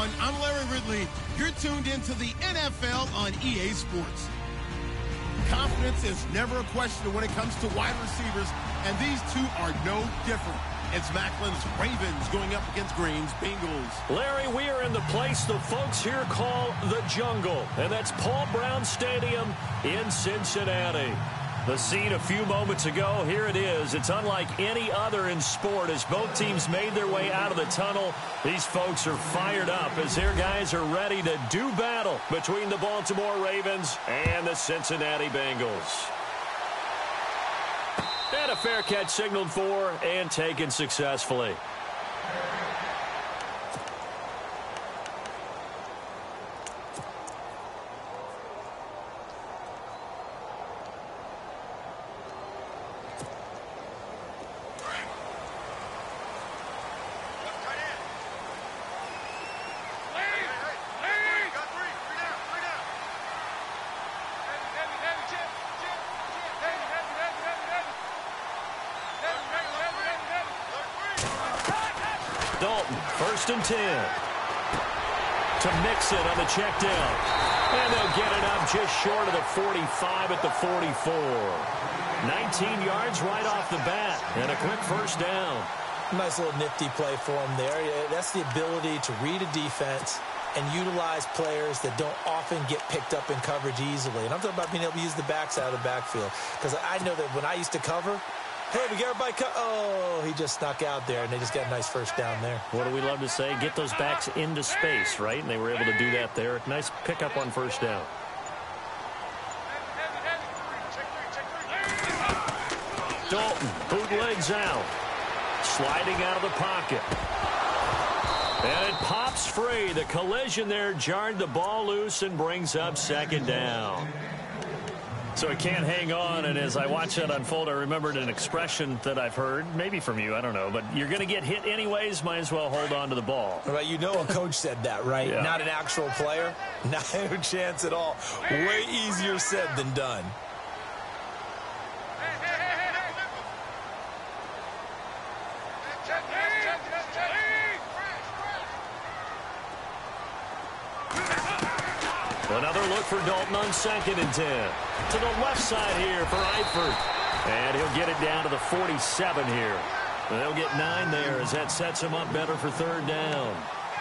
everyone. I'm Larry Ridley. You're tuned into the NFL on EA Sports. Confidence is never a question when it comes to wide receivers, and these two are no different. It's Macklin's Ravens going up against Green's Bengals. Larry, we are in the place the folks here call the Jungle, and that's Paul Brown Stadium in Cincinnati. The scene a few moments ago, here it is. It's unlike any other in sport as both teams made their way out of the tunnel. These folks are fired up as their guys are ready to do battle between the Baltimore Ravens and the Cincinnati Bengals. And a fair catch signaled for and taken successfully. Dalton, 1st and 10. To mix it on the check down. And they'll get it up just short of the 45 at the 44. 19 yards right off the bat. And a quick first down. Nice little nifty play for him there. That's the ability to read a defense and utilize players that don't often get picked up in coverage easily. And I'm talking about being able to use the backs out of the backfield. Because I know that when I used to cover, hey, we got everybody oh, he just snuck out there, and they just got a nice first down there. What do we love to say? Get those backs into space, right? And they were able to do that there. Nice pickup on first down. Dalton, bootlegs out. Sliding out of the pocket. And it pops free. The collision there jarred the ball loose and brings up 2nd down. So it can't hang on, and as I watch that unfold, I remembered an expression that I've heard, maybe from you, I don't know, but you're going to get hit anyways, might as well hold on to the ball. Right, you know a coach said that, right? Yeah. Not an actual player. No chance at all. Way easier said than done. Another look for Dalton on 2nd and 10. To the left side here for Eifert. And he'll get it down to the 47 here. And they'll get 9 there as that sets him up better for 3rd down.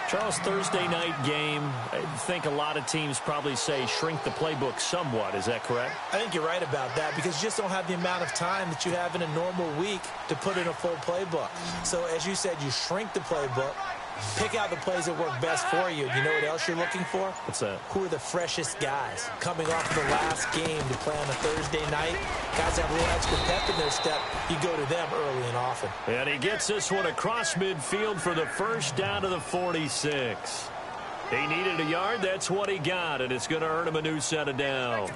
Charles, Thursday night game, I think a lot of teams probably say shrink the playbook somewhat. Is that correct? I think you're right about that because you just don't have the amount of time that you have in a normal week to put in a full playbook. So as you said, you shrink the playbook. Pick out the plays that work best for you. You know what else you're looking for? What's that? Who are the freshest guys coming off of the last game to play on a Thursday night? Guys have a little extra pep in their step. You go to them early and often. And he gets this one across midfield for the first down to the 46. He needed a yard. That's what he got, and it's going to earn him a new set of downs.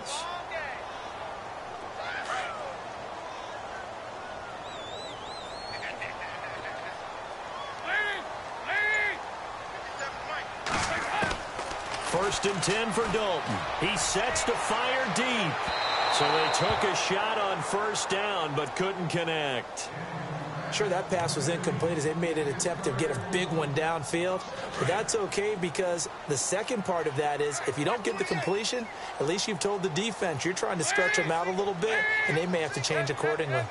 First and 10 for Dalton. He sets to fire deep. So they took a shot on first down, but couldn't connect. Sure, that pass was incomplete as they made an attempt to get a big one downfield. But that's okay because the second part of that is if you don't get the completion, at least you've told the defense you're trying to stretch them out a little bit, and they may have to change accordingly.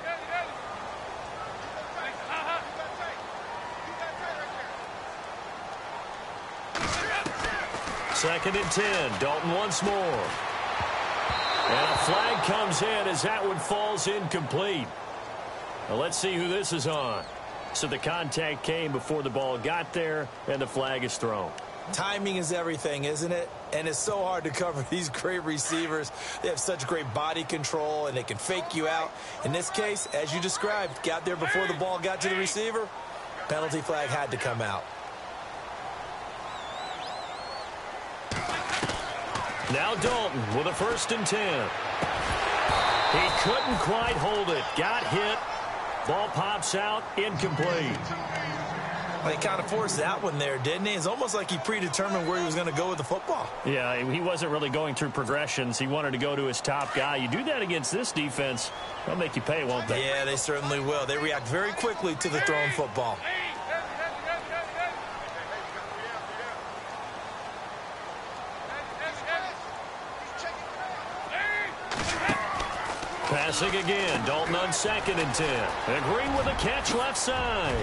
Second and 10. Dalton once more. And a flag comes in as that one falls incomplete. Now let's see who this is on. So the contact came before the ball got there, and the flag is thrown. Timing is everything, isn't it? And it's so hard to cover these great receivers. They have such great body control, and they can fake you out. In this case, as you described, got there before the ball got to the receiver. Penalty flag had to come out. Now Dalton with a 1st and 10. He couldn't quite hold it. Got hit. Ball pops out. Incomplete. Well, he kind of forced that one there, didn't he? It's almost like he predetermined where he was going to go with the football. Yeah, he wasn't really going through progressions. He wanted to go to his top guy. You do that against this defense, they'll make you pay, won't they? Yeah, they certainly will. They react very quickly to the thrown football. Passing again. Dalton on 2nd and 10. And Green with a catch left side.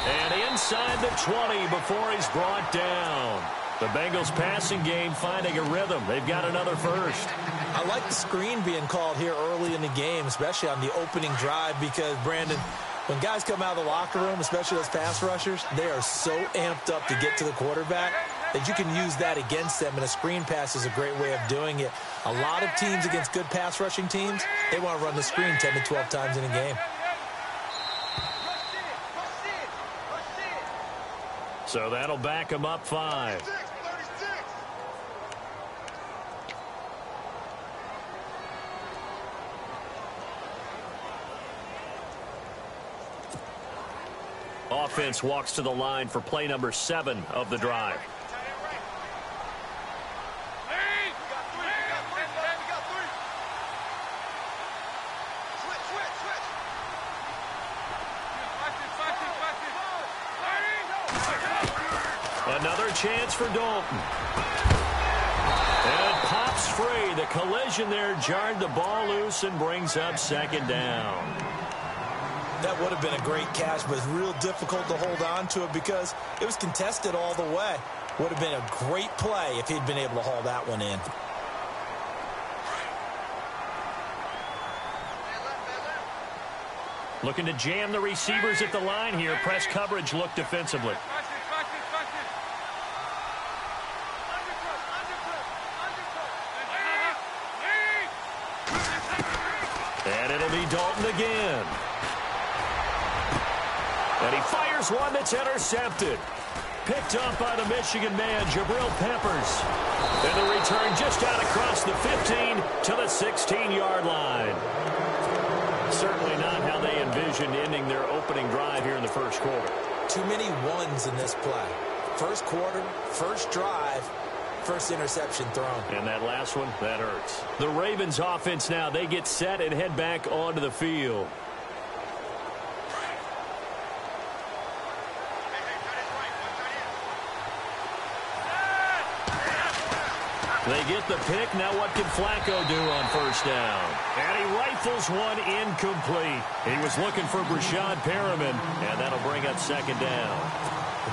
And inside the 20 before he's brought down. The Bengals passing game finding a rhythm. They've got another first. I like the screen being called here early in the game, especially on the opening drive, because, Brandon, when guys come out of the locker room, especially those pass rushers, they are so amped up to get to the quarterback that you can use that against them, and a screen pass is a great way of doing it. A lot of teams against good pass rushing teams, they want to run the screen 10 to 12 times in a game. So that'll back them up 5. Offense walks to the line for play number 7 of the drive. Another chance for Dalton. And it pops free. The collision there jarred the ball loose and brings up 2nd down. That would have been a great catch, but it's real difficult to hold on to it because it was contested all the way. Would have been a great play if he'd been able to haul that one in. Looking to jam the receivers at the line here. Press coverage look defensively. And it'll be Dalton again. And he fires one that's intercepted. Picked up by the Michigan man, Jabril Peppers. And the return just out across the 15 to the 16-yard line. Certainly not how they envisioned ending their opening drive here in the first quarter. Too many ones in this play. First quarter, first drive, first interception thrown. And that last one, that hurts. The Ravens offense now, they get set and head back onto the field. They get the pick. Now what can Flacco do on first down? And he rifles one incomplete. He was looking for Brashad Perriman, and that'll bring up 2nd down.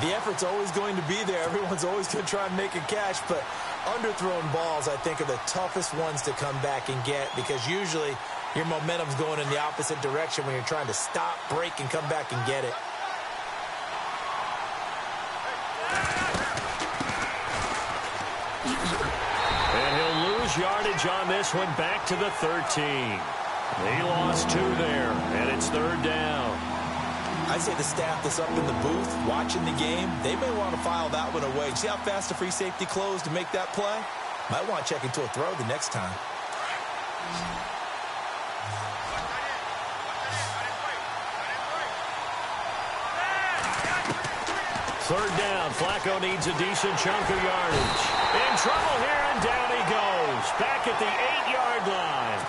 The effort's always going to be there. Everyone's always going to try and make a catch, but underthrown balls, I think, are the toughest ones to come back and get because usually your momentum's going in the opposite direction when you're trying to stop, break, and come back and get it. And he'll lose yardage on this one back to the 13. He lost 2 there, and it's 3rd down. I'd say the staff that's up in the booth watching the game, they may want to file that one away. See how fast the free safety closed to make that play? Might want to check into a throw the next time. Third down. Flacco needs a decent chunk of yardage. In trouble here, and down he goes. Back at the 8-yard line.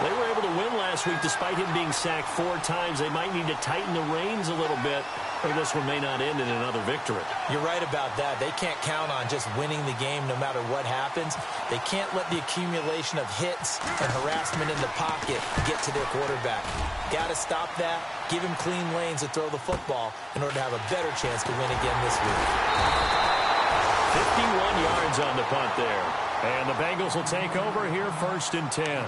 They were able to win last week despite him being sacked 4 times. They might need to tighten the reins a little bit, or this one may not end in another victory. You're right about that. They can't count on just winning the game no matter what happens. They can't let the accumulation of hits and harassment in the pocket get to their quarterback. Got to stop that, give him clean lanes to throw the football in order to have a better chance to win again this week. 51 yards on the punt there. And the Bengals will take over here 1st and 10.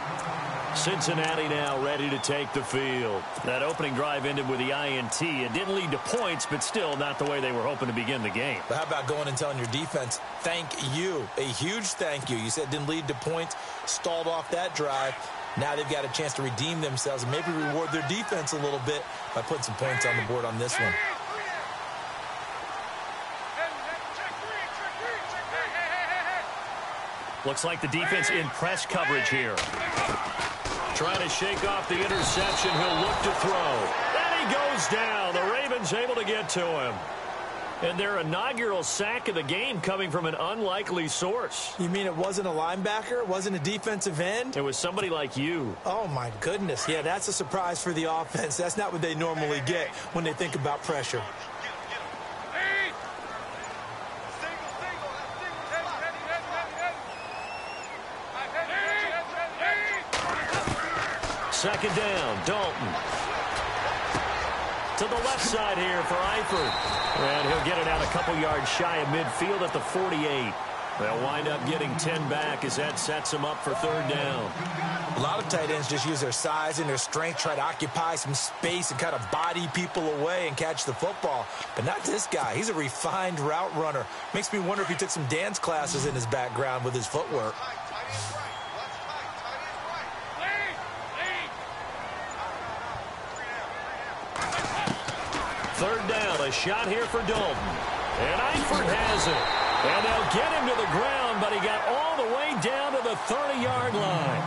Cincinnati now ready to take the field. That opening drive ended with the INT. It didn't lead to points, but still not the way they were hoping to begin the game. But how about going and telling your defense, thank you, a huge thank you. You said it didn't lead to points, stalled off that drive. Now they've got a chance to redeem themselves and maybe reward their defense a little bit by putting some points on the board on this one. Looks like the defense in press coverage here. Trying to shake off the interception. He'll look to throw. And he goes down. The Ravens able to get to him. And their inaugural sack of the game coming from an unlikely source. You mean it wasn't a linebacker? It wasn't a defensive end? It was somebody like you. Oh, my goodness. Yeah, that's a surprise for the offense. That's not what they normally get when they think about pressure. second down. Dalton. To the left side here for Eifert. And he'll get it out a couple yards shy of midfield at the 48. They'll wind up getting 10 back as that sets him up for third down. A lot of tight ends just use their size and their strength, try to occupy some space and kind of body people away and catch the football. But not this guy. He's a refined route runner. Makes me wonder if he took some dance classes in his background with his footwork. Third down, a shot here for Dalton. And Eifert has it. And they'll get him to the ground, but he got all the way down to the 30-yard line.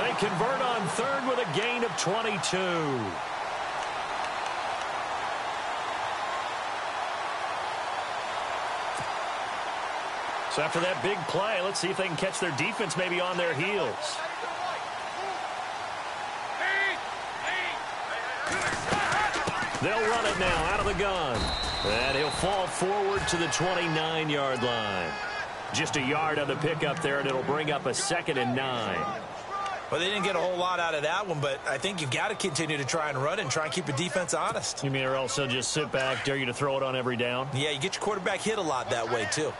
They convert on third with a gain of 22. So after that big play, let's see if they can catch their defense maybe on their heels. They'll run it now out of the gun. And he'll fall forward to the 29-yard line. Just a yard on the pickup there, and it'll bring up a 2nd and 9. Well, they didn't get a whole lot out of that one, but I think you've got to continue to try and run and try and keep the defense honest. You mean or else they'll just sit back, dare you to throw it on every down? Yeah, you get your quarterback hit a lot that way, too.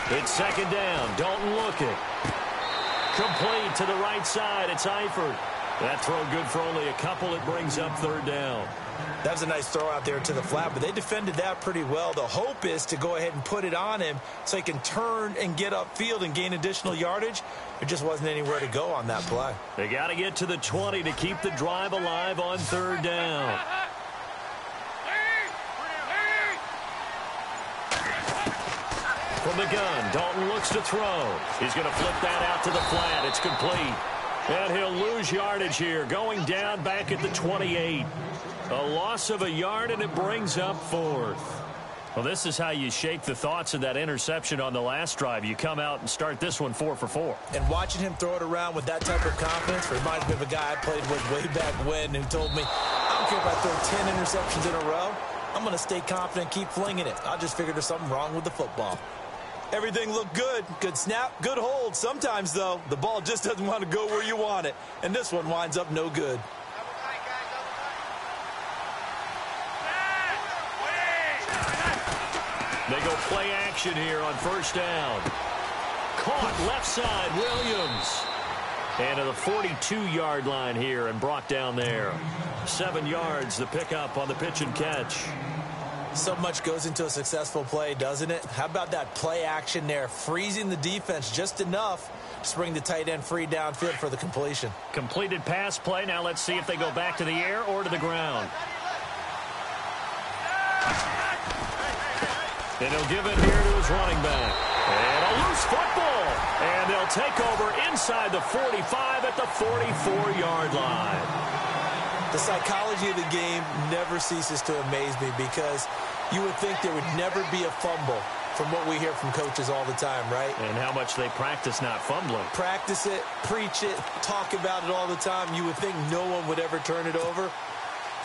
It's second down. Dalton looking. Complete to the right side. It's Eifert. That throw good for only a couple. It brings up third down. That was a nice throw out there to the flat, but they defended that pretty well. The hope is to go ahead and put it on him so he can turn and get upfield and gain additional yardage. There just wasn't anywhere to go on that play. They got to get to the 20 to keep the drive alive on third down. From the gun, Dalton looks to throw. He's going to flip that out to the flat. It's complete. And he'll lose yardage here, going down back at the 28. A loss of a yard, and it brings up fourth. Well, this is how you shape the thoughts of that interception on the last drive. You come out and start this one 4 for 4. And watching him throw it around with that type of confidence reminds me of a guy I played with way back when who told me, I don't care if I throw 10 interceptions in a row. I'm going to stay confident, keep flinging it. I just figured there's something wrong with the football. Everything looked good. Good snap, good hold. Sometimes, though, the ball just doesn't want to go where you want it. And this one winds up no good. They go play action here on first down. Caught left side, Williams. And to the 42-yard line here and brought down there. 7 yards, the pickup on the pitch and catch. So much goes into a successful play, doesn't it? How about that play action there, freezing the defense just enough to bring the tight end free downfield for the completion. Completed pass play. Now let's see if they go back to the air or to the ground. And he'll give it here to his running back. And a loose football. And they'll take over inside the 45 at the 44-yard line. The psychology of the game never ceases to amaze me because you would think there would never be a fumble from what we hear from coaches all the time, right? And how much they practice not fumbling. Practice it, preach it, talk about it all the time. You would think no one would ever turn it over.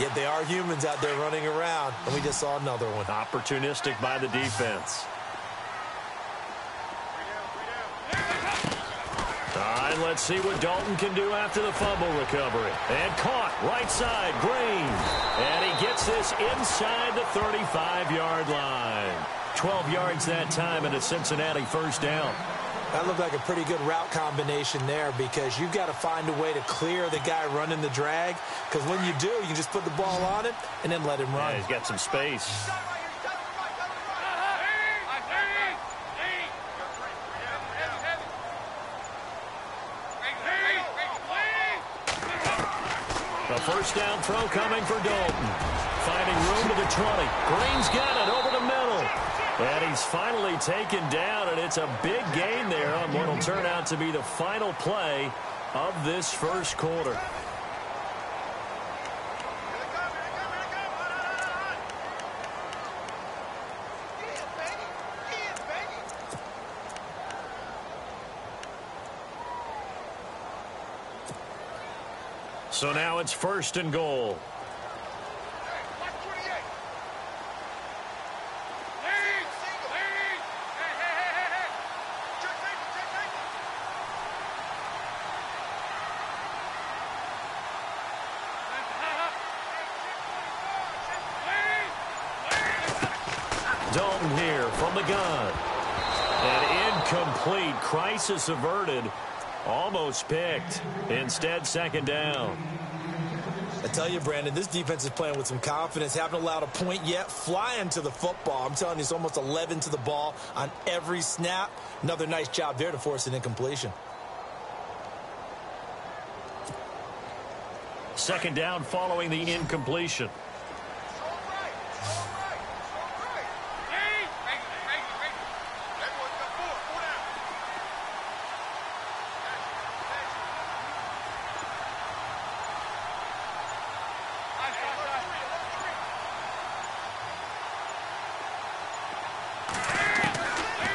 Yet they are humans out there running around, and we just saw another one. Opportunistic by the defense. And let's see what Dalton can do after the fumble recovery. And caught right side, Green. And he gets this inside the 35-yard line. 12 yards that time, and a Cincinnati first down. That looked like a pretty good route combination there because you've got to find a way to clear the guy running the drag. Because when you do, you can just put the ball on him and then let him run. Yeah, he's got some space. A first down throw coming for Dalton. Finding room to the 20. Green's got it over the middle. And he's finally taken down, and it's a big gain there on what will turn out to be the final play of this first quarter. So now it's first and goal. Dalton here from the gun. An incomplete. Crisis averted. Almost picked. Instead, second down. I tell you, Brandon, this defense is playing with some confidence. Haven't allowed a point yet. Flying to the football. I'm telling you, it's almost 11 to the ball on every snap. Another nice job there to force an incompletion. Second down following the incompletion.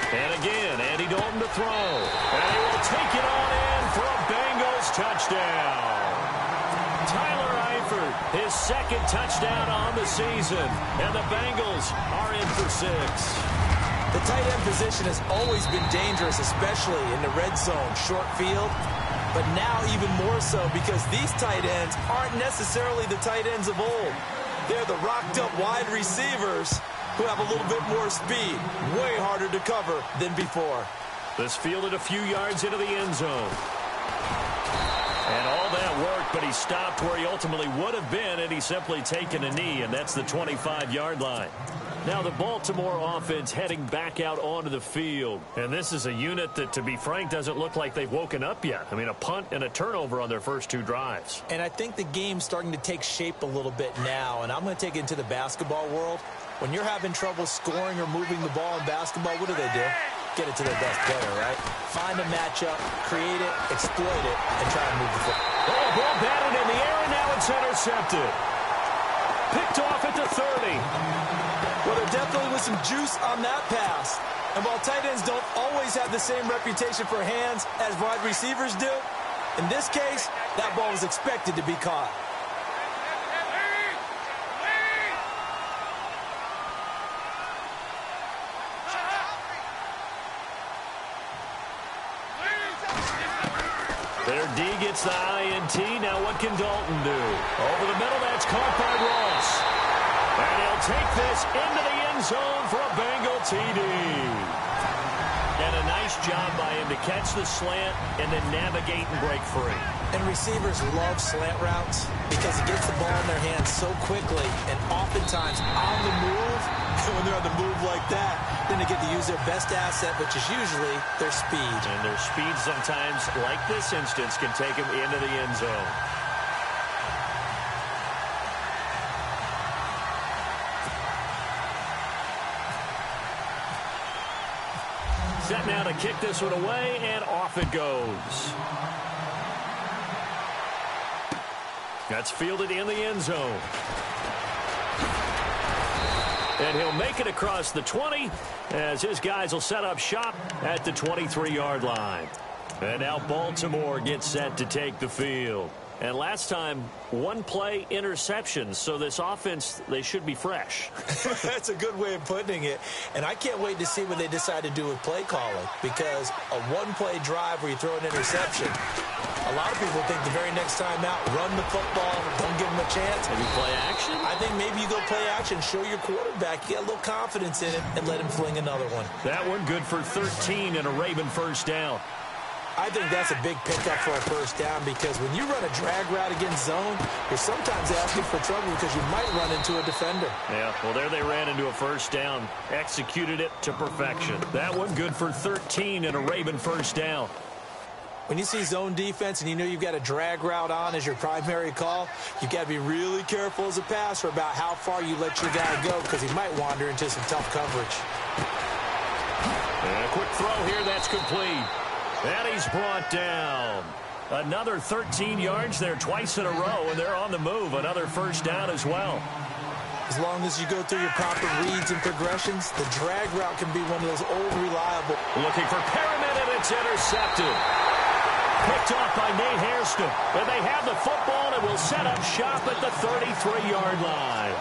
And again, Andy Dalton to throw. And he will take it on in for a Bengals touchdown. Tyler Eifert, his second touchdown on the season. And the Bengals are in for 6. The tight end position has always been dangerous, especially in the red zone, short field. But now even more so because these tight ends aren't necessarily the tight ends of old. They're the rocked-up wide receivers who have a little bit more speed, way harder to cover than before. This fielded a few yards into the end zone. And all that worked, but he stopped where he ultimately would have been had he simply taken a knee, and that's the 25-yard line. Now the Baltimore offense heading back out onto the field. And this is a unit that, to be frank, doesn't look like they've woken up yet. I mean, a punt and a turnover on their first 2 drives. And I think the game's starting to take shape a little bit now, and I'm going to take it into the basketball world. When you're having trouble scoring or moving the ball in basketball, what do? Get it to their best player, right? Find a matchup, create it, exploit it, and try to move the football. Oh, ball batted in the air, and now it's intercepted. Picked off at the 30. Well, there definitely was some juice on that pass. And while tight ends don't always have the same reputation for hands as wide receivers do, in this case, that ball was expected to be caught. Their D gets the INT. Now what can Dalton do? Over the middle, that's caught by Ross. And he'll take this into the end zone for a Bengal TD. And a nice job by him to catch the slant and then navigate and break free. And receivers love slant routes because it gets the ball in their hands so quickly and oftentimes on the move. And when they're on the move like that, then they get to use their best asset, which is usually their speed. And their speed sometimes, like this instance, can take them into the end zone. Set now to kick this one away, and off it goes. That's fielded in the end zone. And he'll make it across the 20 as his guys will set up shop at the 23-yard line. And now Baltimore gets set to take the field. And last time, 1 play interceptions. So this offense, they should be fresh. That's a good way of putting it. And I can't wait to see what they decide to do with play calling. Because a 1-play drive where you throw an interception, a lot of people think the very next time out, run the football, don't give them a chance. Maybe play action? I think maybe you go play action, show your quarterback, get a little confidence in it, and let him fling another one. That one good for 13 and a Raven first down. I think that's a big pickup for a first down because when you run a drag route against zone, you're sometimes asking for trouble because you might run into a defender. Yeah, well, there they ran into a first down, executed it to perfection. That one good for 13 and a Raven first down. When you see zone defense and you know you've got a drag route on as your primary call, you've got to be really careful as a passer about how far you let your guy go because he might wander into some tough coverage. And a quick throw here, that's complete. And he's brought down. Another 13 yards there twice in a row, and they're on the move. Another first down as well. As long as you go through your proper reads and progressions, the drag route can be one of those old reliable. Looking for Perriman, and it's intercepted. Picked off by Nate Hairston. And they have the football and will set up shop at the 33-yard line.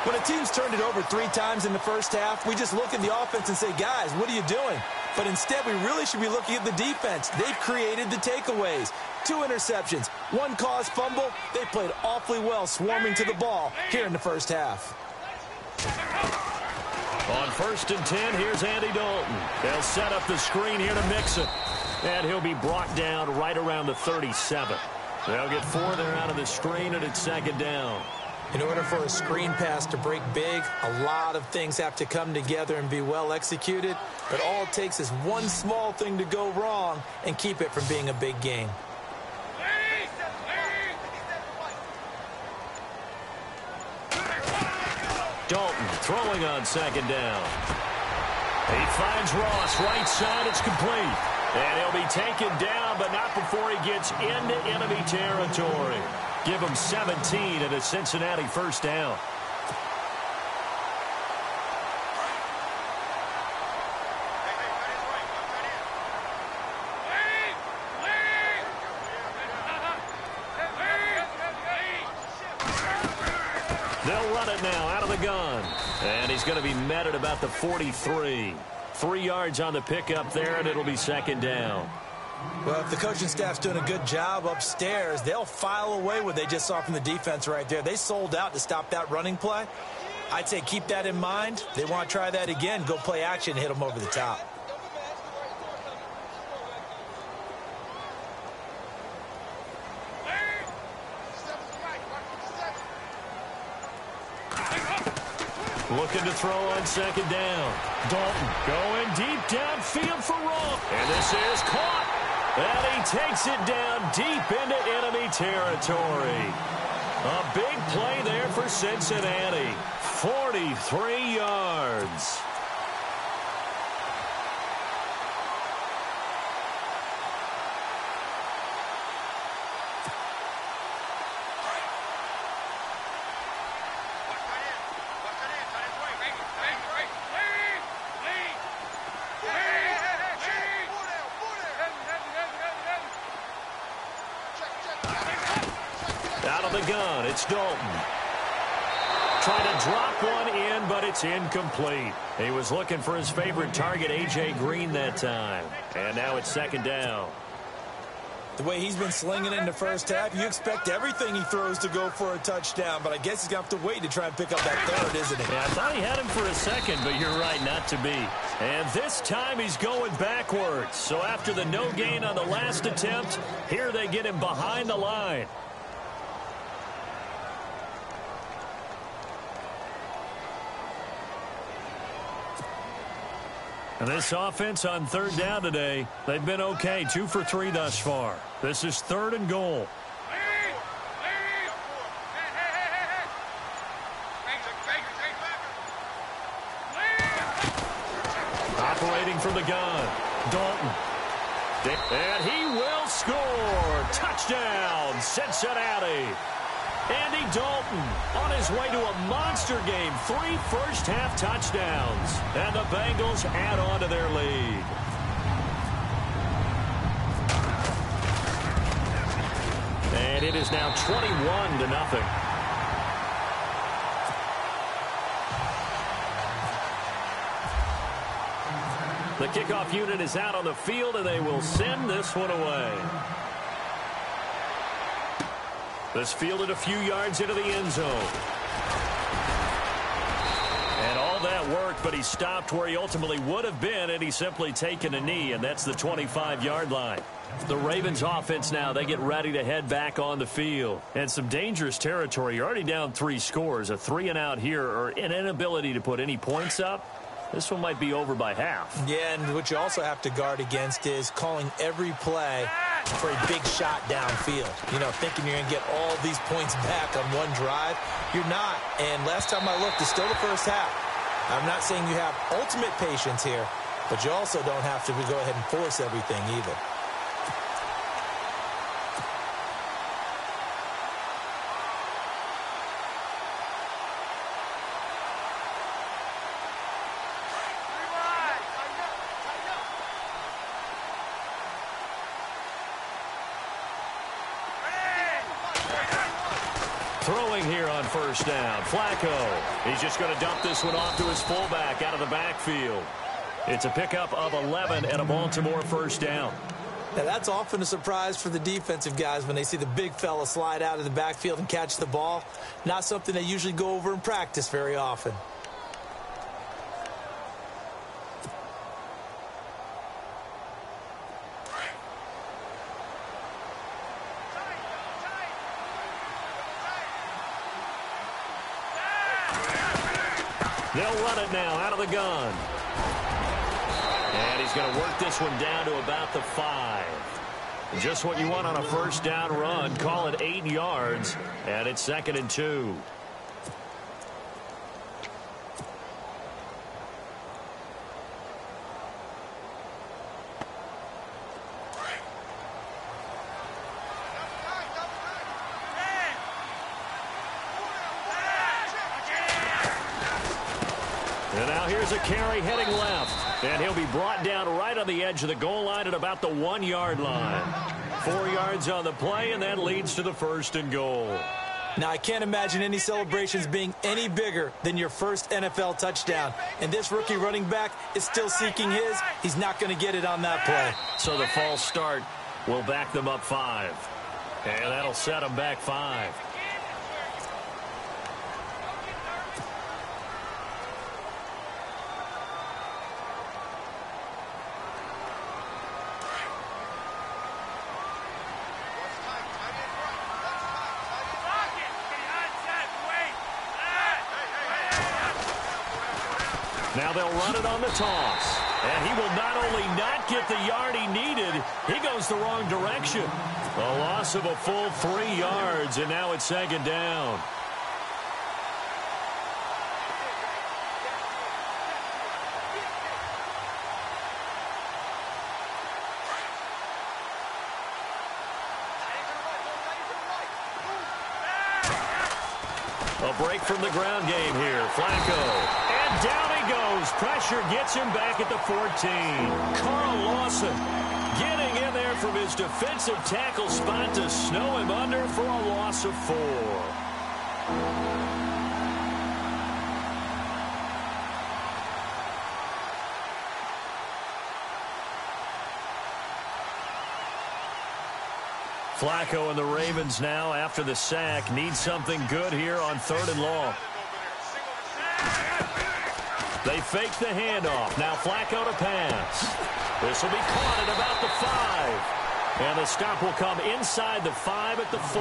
When a team's turned it over 3 times in the first half, we just look at the offense and say, guys, what are you doing? But instead, we really should be looking at the defense. They've created the takeaways. 2 interceptions, 1 caused fumble. They played awfully well swarming to the ball here in the first half. first and 10, here's Andy Dalton. They'll set up the screen here to Mixon. And he'll be brought down right around the 37. They'll get 4 there out of the screen, and it's second down. In order for a screen pass to break big, a lot of things have to come together and be well executed. But all it takes is one small thing to go wrong and keep it from being a big game. Dalton throwing on second down. He finds Ross right side. It's complete. And he'll be taken down, but not before he gets into enemy territory. Give him 17 and a Cincinnati first down. They'll run it now out of the gun. And he's going to be met at about the 43. 3 yards on the pickup there, and it'll be second down. Well, if the coaching staff's doing a good job upstairs, they'll file away what they just saw from the defense right there. They sold out to stop that running play. I'd say keep that in mind. They want to try that again. Go play action, hit them over the top. Looking to throw on second down. Dalton going deep downfield for Ross. And this is caught. And he takes it down deep into enemy territory. A big play there for Cincinnati. 43 yards. Out of the gun, it's Dalton. Trying to drop one in, but it's incomplete. He was looking for his favorite target, A.J. Green, that time. And now it's second down. The way he's been slinging it in the first half, you expect everything he throws to go for a touchdown, but I guess he's going to have to wait to try and pick up that third, isn't he? Yeah, I thought he had him for a second, but you're right, not to be. And this time he's going backwards. So after the no gain on the last attempt, here they get him behind the line. And this offense on third down today, they've been okay, 2 for 3 thus far. This is third and goal. Operating from the gun, Dalton. And he will score. Touchdown, Cincinnati. Andy Dalton on his way to a monster game. 3 first-half touchdowns. And the Bengals add on to their lead. And it is now 21-0. The kickoff unit is out on the field, and they will send this one away. This fielded a few yards into the end zone. And all that worked, but he stopped where he ultimately would have been, and he's simply taken a knee, and that's the 25-yard line. The Ravens offense now, they get ready to head back on the field. And some dangerous territory. You're already down 3 scores. A 3-and-out here, or an inability to put any points up. This one might be over by half. Yeah, and what you also have to guard against is calling every play for a big shot downfield. You know, thinking you're going to get all these points back on one drive. You're not. And last time I looked, it's still the first half. I'm not saying you have ultimate patience here, but you also don't have to go ahead and force everything either. Throwing here on first down, Flacco. He's just going to dump this one off to his fullback out of the backfield. It's a pickup of 11 and a Baltimore first down. Now, that's often a surprise for the defensive guys when they see the big fella slide out of the backfield and catch the ball. Not something they usually go over in practice very often. They'll run it now out of the gun. And he's going to work this one down to about the 5. Just what you want on a first down run. Call it 8 yards, and it's 2nd and 2. And now here's a carry heading left. And he'll be brought down right on the edge of the goal line at about the 1-yard line. 4 yards on the play, and that leads to the 1st and goal. Now, I can't imagine any celebrations being any bigger than your first NFL touchdown. And this rookie running back is still seeking his. He's not going to get it on that play. So the false start will back them up 5. And that'll set them back 5. Now they'll run it on the toss. And he will not only not get the yard he needed, he goes the wrong direction. A loss of a full 3 yards, and now it's 2nd down. A break from the ground game here. Flacco. And down he goes. Pressure gets him back at the 14. Carl Lawson getting in there from his defensive tackle spot to snow him under for a loss of 4. Flacco and the Ravens now, after the sack, need something good here on 3rd and long. They fake the handoff. Now Flacco to pass. This will be caught at about the 5. And the stop will come inside the 5 at the 4.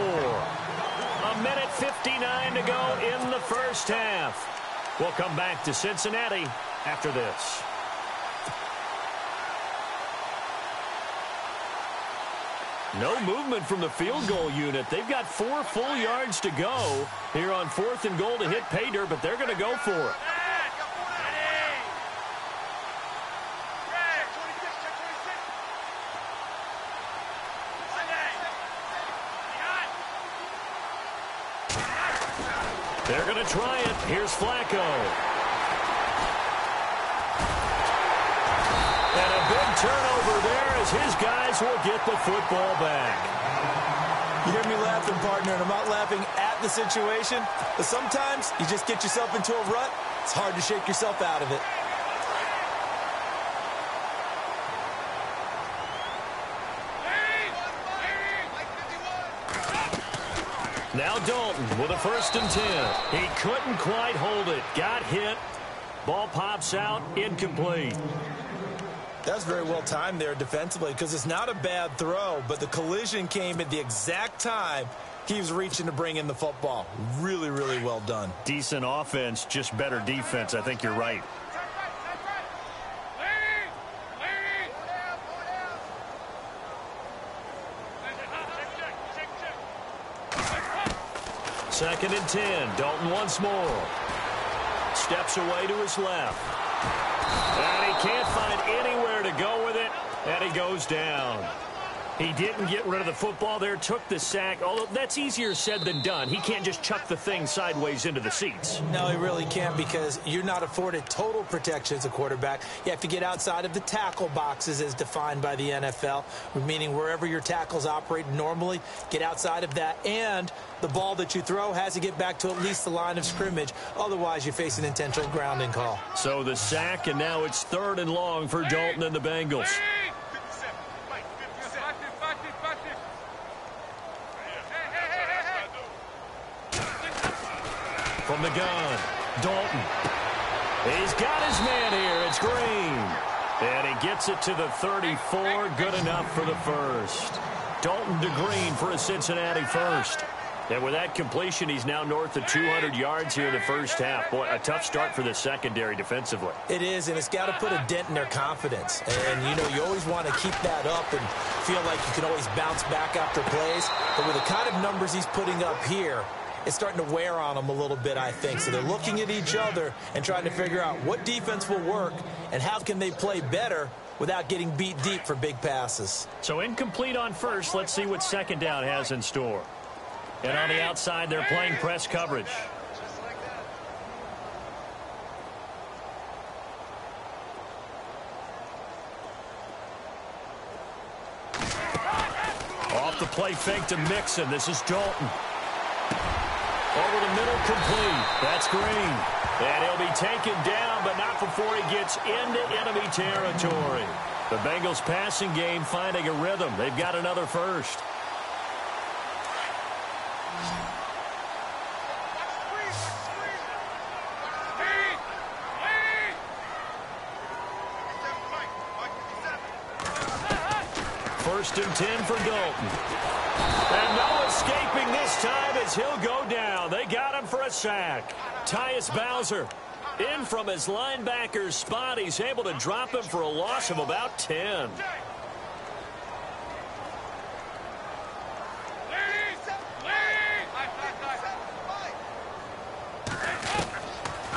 1:59 to go in the first half. We'll come back to Cincinnati after this. No movement from the field goal unit. They've got 4 full yards to go here on 4th and goal to hit pay dirt, but they're going to go for it. They're going to try it. Here's Flacco. And a big turnover there as his guys will get the football back. You hear me laughing, partner, and I'm not laughing at the situation, but sometimes you just get yourself into a rut. It's hard to shake yourself out of it. Now Dalton with a 1st and 10. He couldn't quite hold it. Got hit. Ball pops out. Incomplete. That's very well timed there defensively because it's not a bad throw, but the collision came at the exact time he was reaching to bring in the football. Really, really well done. Decent offense, just better defense. I think you're right. Second and 10. Dalton once more. Steps away to his left. And he can't find anywhere to go with it. And he goes down. He didn't get rid of the football there, took the sack. Although that's easier said than done. He can't just chuck the thing sideways into the seats. No, he really can't because you're not afforded total protection as a quarterback. You have to get outside of the tackle boxes as defined by the NFL, meaning wherever your tackles operate normally, get outside of that. And the ball that you throw has to get back to at least the line of scrimmage. Otherwise, you face an intentional grounding call. So the sack, and now it's 3rd and long for Dalton and the Bengals. From the gun, Dalton. He's got his man here. It's Green. And he gets it to the 34. Good enough for the 1st. Dalton to Green for a Cincinnati 1st. And with that completion, he's now north of 200 yards here in the first half. Boy, a tough start for the secondary defensively. It is, and it's got to put a dent in their confidence. And, you know, you always want to keep that up and feel like you can always bounce back after plays. But with the kind of numbers he's putting up here, it's starting to wear on them a little bit, I think. So they're looking at each other and trying to figure out what defense will work and how can they play better without getting beat deep for big passes. So incomplete on first. Let's see what second down has in store. And on the outside, they're playing press coverage. Off the play fake to Mixon. This is Dalton. Over the middle, complete. That's Green. And he'll be taken down, but not before he gets into enemy territory. The Bengals passing game finding a rhythm. They've got another first. First and 10 for Dalton. And no escaping this time as he'll go down. They got him for a sack. Tyus Bowser in from his linebacker's spot. He's able to drop him for a loss of about 10.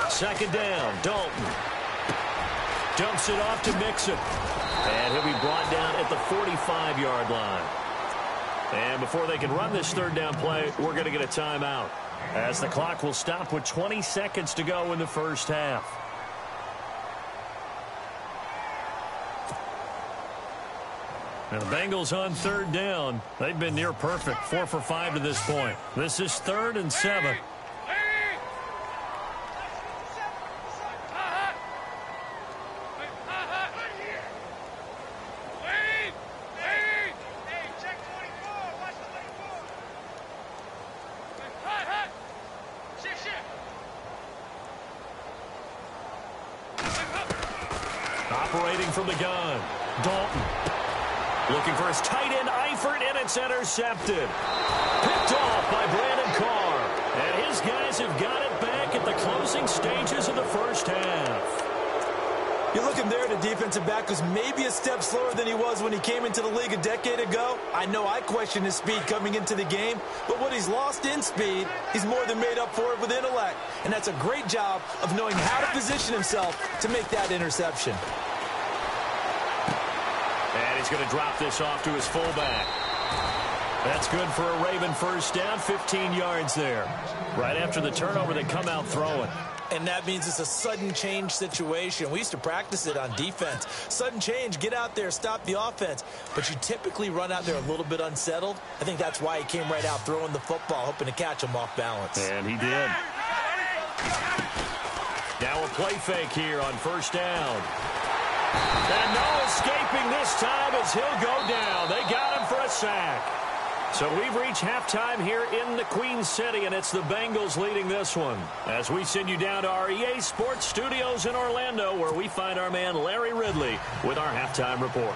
Second down, Dalton. Dumps it off to Mixon. And he'll be brought down at the 45-yard line. And before they can run this third down play, we're going to get a timeout, as the clock will stop with 20 seconds to go in the first half. And the Bengals on third down. They've been near perfect, 4 for 5 to this point. This is 3rd and 7. Operating from the gun, Dalton. Looking for his tight end, Eifert, and it's intercepted. Picked off by Brandon Carr. And his guys have got it back at the closing stages of the first half. You're looking there at a defensive back who's maybe a step slower than he was when he came into the league a decade ago. I know I questioned his speed coming into the game, but what he's lost in speed, he's more than made up for it with intellect. And that's a great job of knowing how to position himself to make that interception. And he's going to drop this off to his fullback. That's good for a Raven first down, 15 yards there. Right after the turnover, they come out throwing. And that means it's a sudden change situation. We used to practice it on defense. Sudden change, get out there, stop the offense. But you typically run out there a little bit unsettled. I think that's why he came right out throwing the football, hoping to catch him off balance. And he did. Now a play fake here on first down. And no escaping this time as he'll go down. They got him for a sack. So we've reached halftime here in the Queen City, and it's the Bengals leading this one. As we send you down to our EA Sports Studios in Orlando, where we find our man Larry Ridley with our halftime report.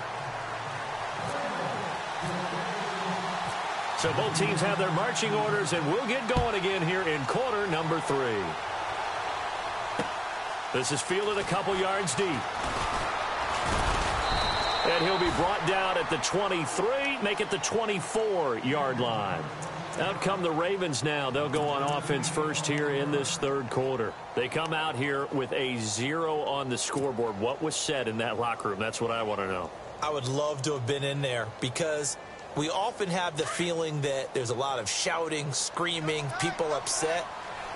So both teams have their marching orders, and we'll get going again here in quarter number 3. This is fielded a couple yards deep. And he'll be brought down at the 23, make it the 24-yard line. Out come the Ravens now. They'll go on offense first here in this third quarter. They come out here with a 0 on the scoreboard. What was said in that locker room? That's what I want to know. I would love to have been in there because we often have the feeling that there's a lot of shouting, screaming, people upset.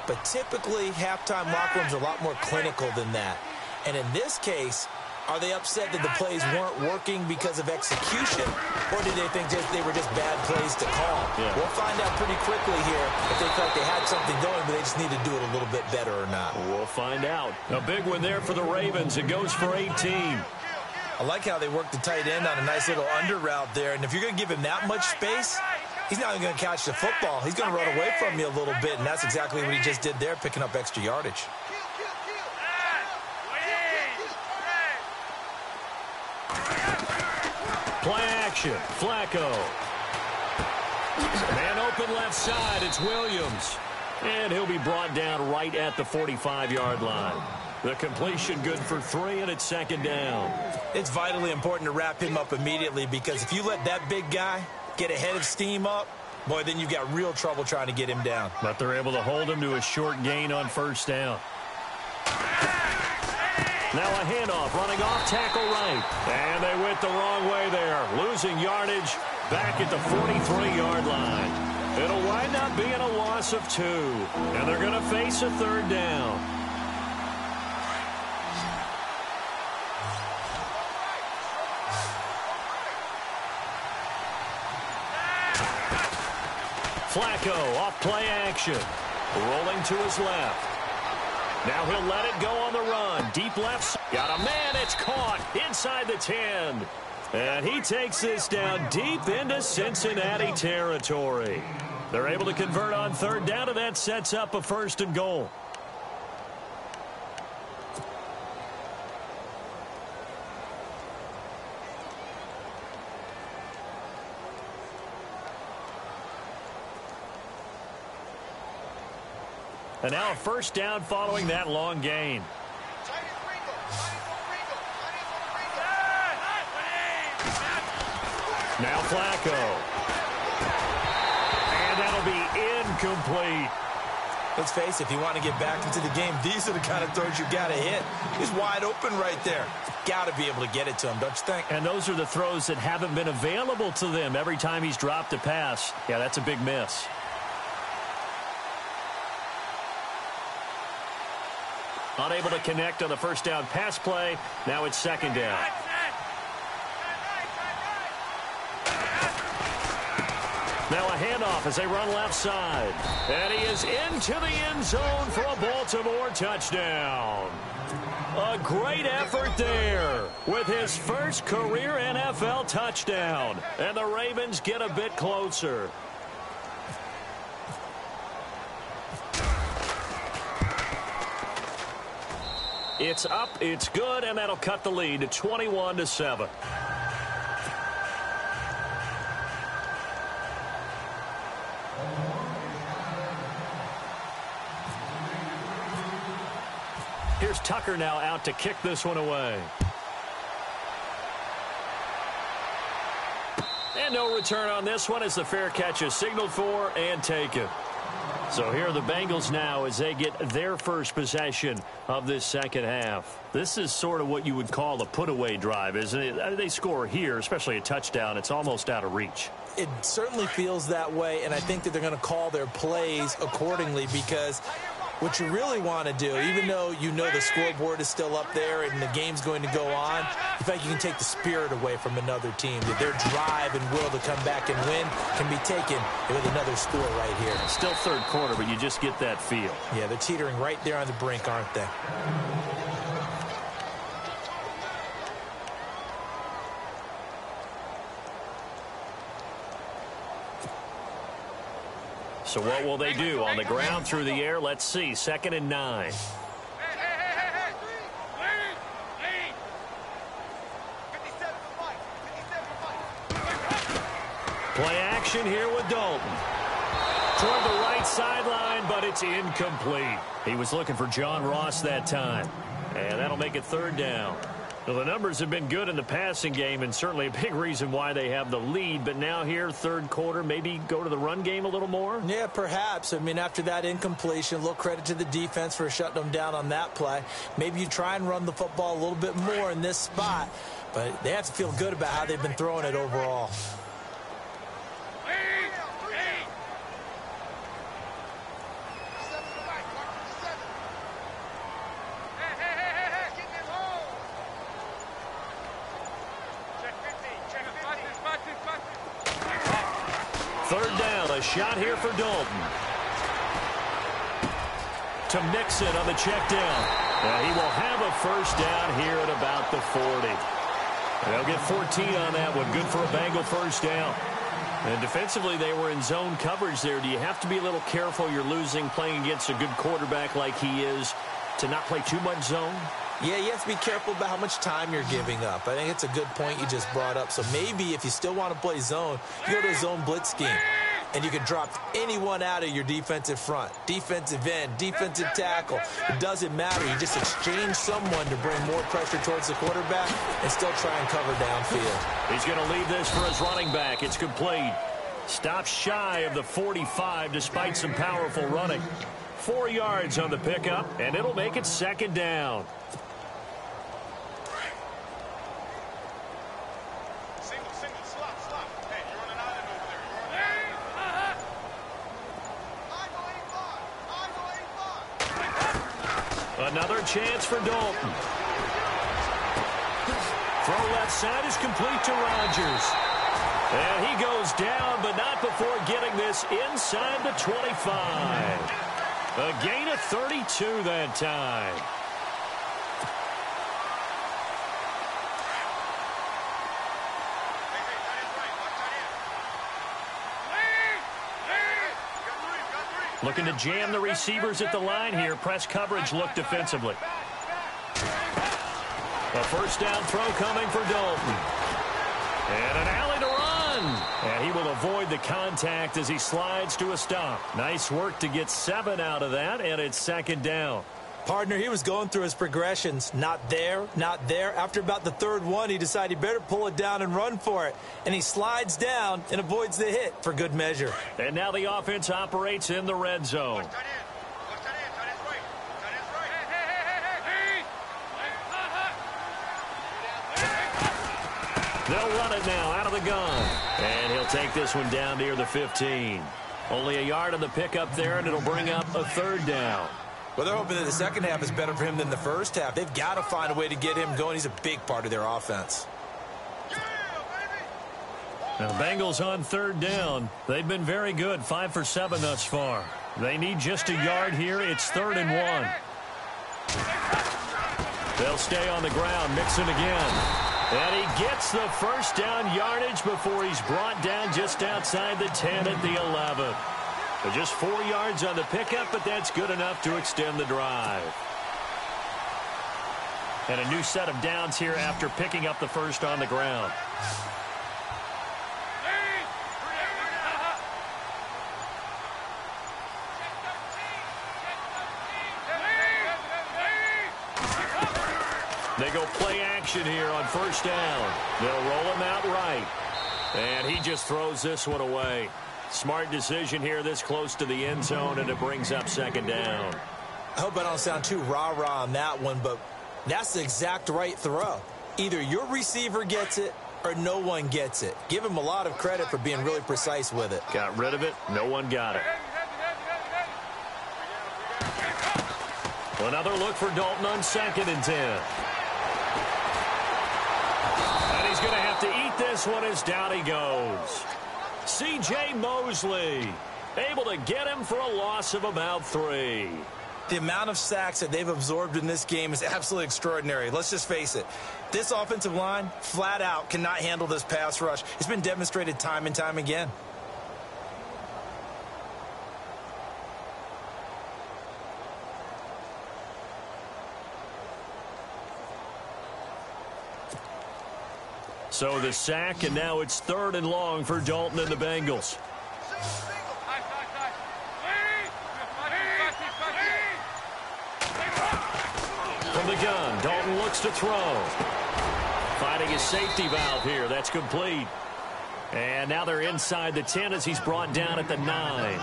But typically, halftime locker rooms are a lot more clinical than that. And in this case, are they upset that the plays weren't working because of execution, or did they think they were just bad plays to call? Yeah. We'll find out pretty quickly here if they felt they had something going, but they just need to do it a little bit better or not. We'll find out. A big one there for the Ravens. It goes for 18. I like how they work the tight end on a nice little under route there, and if you're going to give him that much space, he's not even going to catch the football. He's going to run away from you a little bit, and that's exactly what he just did there, picking up extra yardage. Play action. Flacco. Man open left side. It's Williams. And he'll be brought down right at the 45-yard line. The completion good for 3, and it's second down. It's vitally important to wrap him up immediately, because if you let that big guy get a head of steam up, boy, then you've got real trouble trying to get him down. But they're able to hold him to a short gain on first down. Now a handoff, running off tackle right. And they went the wrong way there, losing yardage back at the 43-yard line. It'll wind up being a loss of 2, and they're going to face a third down. Flacco off play action, rolling to his left. Now he'll let it go on the run. Deep left. Got a man. It's caught inside the 10. And he takes this down deep into Cincinnati territory. They're able to convert on third down, and that sets up a 1st and goal. And now a 1st down following that long gain. Now Flacco. And that'll be incomplete. Let's face it, if you want to get back into the game, these are the kind of throws you got to hit. He's wide open right there. Got to be able to get it to him, don't you think? And those are the throws that haven't been available to them every time he's dropped a pass. Yeah, that's a big miss. Unable to connect on the 1st down pass play. Now it's 2nd down. Now a handoff as they run left side. And he is into the end zone for a Baltimore touchdown. A great effort there with his first career NFL touchdown. And the Ravens get a bit closer. It's up, it's good, and that'll cut the lead to 21-7. Here's Tucker now out to kick this one away. And no return on this one as the fair catch is signaled for and taken. So here are the Bengals now as they get their first possession of this second half. This is sort of what you would call a put-away drive, isn't it? They score here, especially a touchdown. It's almost out of reach. It certainly feels that way, and I think that they're going to call their plays accordingly, because what you really want to do, even though you know the scoreboard is still up there and the game's going to go on, in fact, you can take the spirit away from another team. That their drive and will to come back and win can be taken with another score right here. Still third quarter, but you just get that feel. Yeah, they're teetering right there on the brink, aren't they? So what will they do? On the ground, through the air, let's see. 2nd and 9. Play action here with Dalton. Toward the right sideline, but it's incomplete. He was looking for John Ross that time. And that'll make it 3rd down. Well, the numbers have been good in the passing game, and certainly a big reason why they have the lead. But now here, third quarter, maybe go to the run game a little more? Yeah, perhaps. I mean, after that incompletion, a little credit to the defense for shutting them down on that play. Maybe you try and run the football a little bit more in this spot. But they have to feel good about how they've been throwing it overall. Third down, a shot here for Dalton. To Mixon on the check down. And he will have a first down here at about the 40. And they'll get 14 on that one. Good for a Bengal first down. And defensively, they were in zone coverage there. Do you have to be a little careful? You're losing, playing against a good quarterback like he is, to not play too much zone? Yeah, you have to be careful about how much time you're giving up. I think it's a good point you just brought up. So maybe if you still want to play zone, you go to a zone blitz scheme. and you can drop anyone out of your defensive front. Defensive end, defensive tackle. It doesn't matter. You just exchange someone to bring more pressure towards the quarterback and still try and cover downfield. He's going to leave this for his running back. It's complete. Stops shy of the 45 despite some powerful running. 4 yards on the pickup, and it'll make it second down. Another chance for Dalton. Throw left side is complete to Rodgers. And he goes down, but not before getting this inside the 25. A gain of 32 that time. Looking to jam the receivers at the line here. Press coverage look defensively. A first down throw coming for Dalton. And an alley to run. And he will avoid the contact as he slides to a stop. Nice work to get 7 out of that, and it's second down. Partner, he was going through his progressions. Not there, not there. After about the third one, he decided he better pull it down and run for it. And he slides down and avoids the hit for good measure. And now the offense operates in the red zone. They'll run it now out of the gun. And he'll take this one down near the 15. Only a yard on the pickup there, and it'll bring up a third down. Well, they're hoping that the second half is better for him than the first half. They've got to find a way to get him going. He's a big part of their offense. Now the Bengals on third down. They've been very good, 5 for 7 thus far. They need just a yard here. It's 3rd and 1. They'll stay on the ground, mixing again. And he gets the first down yardage before he's brought down just outside the 10 at the 11. Just 4 yards on the pickup, but that's good enough to extend the drive. And a new set of downs here after picking up the first on the ground. They go play action here on first down. They'll roll him out right. And he just throws this one away. Smart decision here this close to the end zone, and it brings up second down. I hope I don't sound too rah-rah on that one, but that's the exact right throw. Either your receiver gets it or no one gets it. Give him a lot of credit for being really precise with it. Got rid of it. No one got it. Another look for Dalton on 2nd and 10. And he's going to have to eat this one as down he goes. C.J. Mosley able to get him for a loss of about 3. The amount of sacks that they've absorbed in this game is absolutely extraordinary. Let's just face it. This offensive line, flat out, cannot handle this pass rush. It's been demonstrated time and time again. So the sack, and now it's 3rd and long for Dalton and the Bengals. From the gun, Dalton looks to throw. Finding his safety valve here. That's complete. And now they're inside the 10 as he's brought down at the 9.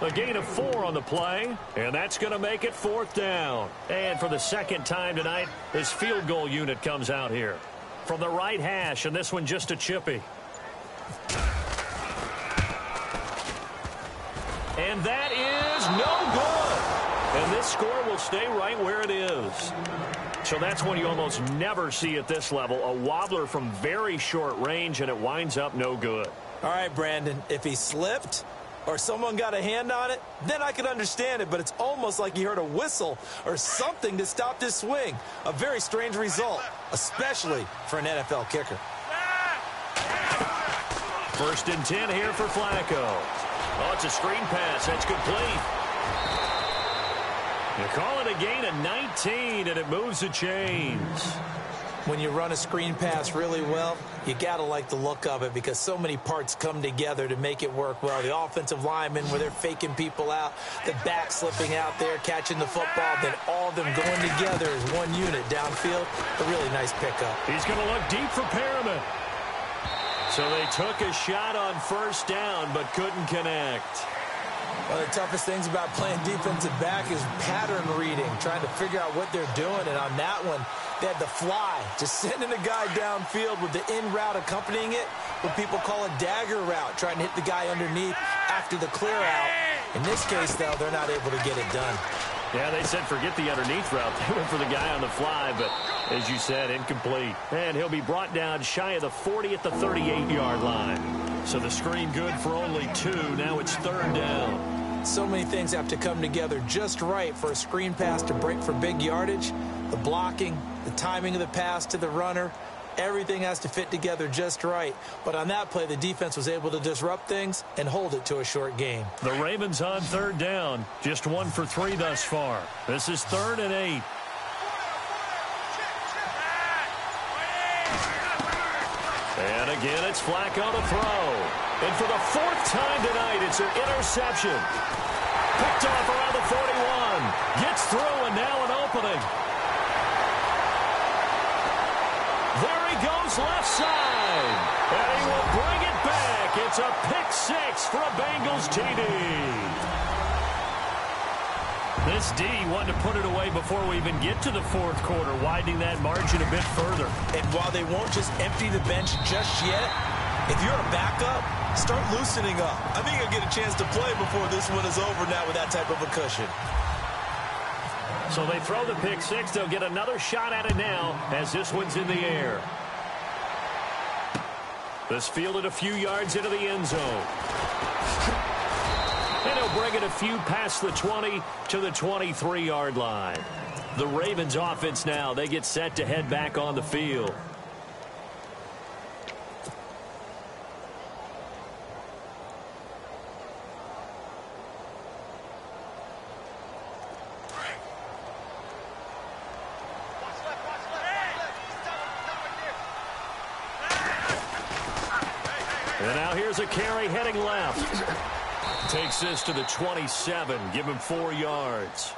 A gain of 4 on the play, and that's going to make it 4th down. And for the second time tonight, this field goal unit comes out here. From the right hash, and this one just a chippy. And that is no good. And this score will stay right where it is. So that's one you almost never see at this level. A wobbler from very short range, and it winds up no good. All right, Brandon, if he slipped or someone got a hand on it, then I could understand it, but it's almost like he heard a whistle or something to stop this swing. A very strange result, especially for an NFL kicker. 1st and 10 here for Flacco. Oh, it's a screen pass. That's complete. You call it a gain of 19, and it moves the chains. When you run a screen pass really well, you got to like the look of it because so many parts come together to make it work well. The offensive linemen, where they're faking people out, the back slipping out there, catching the football, then all of them going together as one unit downfield. A really nice pickup. He's going to look deep for Perriman. So they took a shot on first down but couldn't connect. One of the toughest things about playing defensive back is pattern reading, trying to figure out what they're doing. And on that one, they had the fly, just sending a guy downfield with the in route accompanying it, what people call a dagger route, trying to hit the guy underneath after the clear out. In this case, though, they're not able to get it done. Yeah, they said forget the underneath route. They went for the guy on the fly, but as you said, incomplete. And he'll be brought down shy of the 40 at the 38-yard line. So the screen good for only 2. Now it's third down. So many things have to come together just right for a screen pass to break for big yardage. The blocking, the timing of the pass to the runner, everything has to fit together just right. But on that play, the defense was able to disrupt things and hold it to a short game. The Ravens on third down. Just 1 for 3 thus far. This is 3rd and 8. And again, it's Flacco to throw. And for the 4th time tonight, it's an interception. Picked off around the 41. Gets through, and now an opening. There he goes left side. And he will bring it back. It's a pick 6 for a Bengals TD. This D wanted to put it away before we even get to the 4th quarter, widening that margin a bit further. And while they won't just empty the bench just yet, if you're a backup, start loosening up. I think you'll get a chance to play before this one is over now with that type of a cushion. So they throw the pick 6. They'll get another shot at it now as this one's in the air. This fielded a few yards into the end zone. And he'll bring it a few past the 20 to the 23-yard line. The Ravens offense now, they get set to head back on the field. And now here's a carry heading left. Takes this to the 27. Give him 4 yards.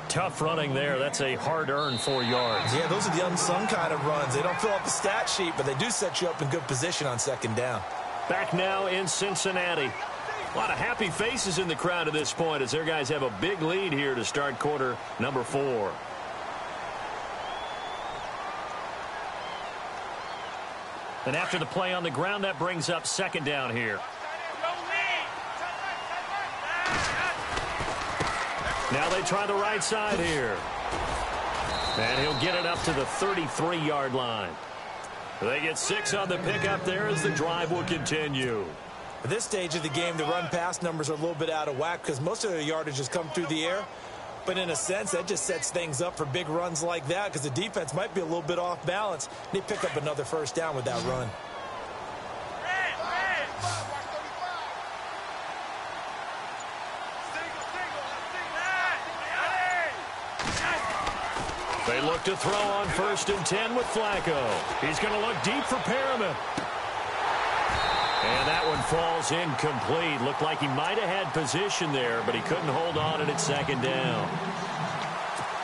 Tough running there. That's a hard-earned 4 yards. Yeah, those are the unsung kind of runs. They don't fill up the stat sheet, but they do set you up in good position on second down. Back now in Cincinnati. A lot of happy faces in the crowd at this point as their guys have a big lead here to start quarter number 4. And after the play on the ground, that brings up second down here. Now they try the right side here. And he'll get it up to the 33-yard line. They get 6 on the pickup there as the drive will continue. At this stage of the game, the run-pass numbers are a little bit out of whack because most of their yardage has come through the air. But in a sense, that just sets things up for big runs like that because the defense might be a little bit off balance. They pick up another first down with that run. They look to throw on 1st and 10 with Flacco. He's going to look deep for Perriman. And that one falls incomplete. Looked like he might have had position there, but he couldn't hold on and it's second down.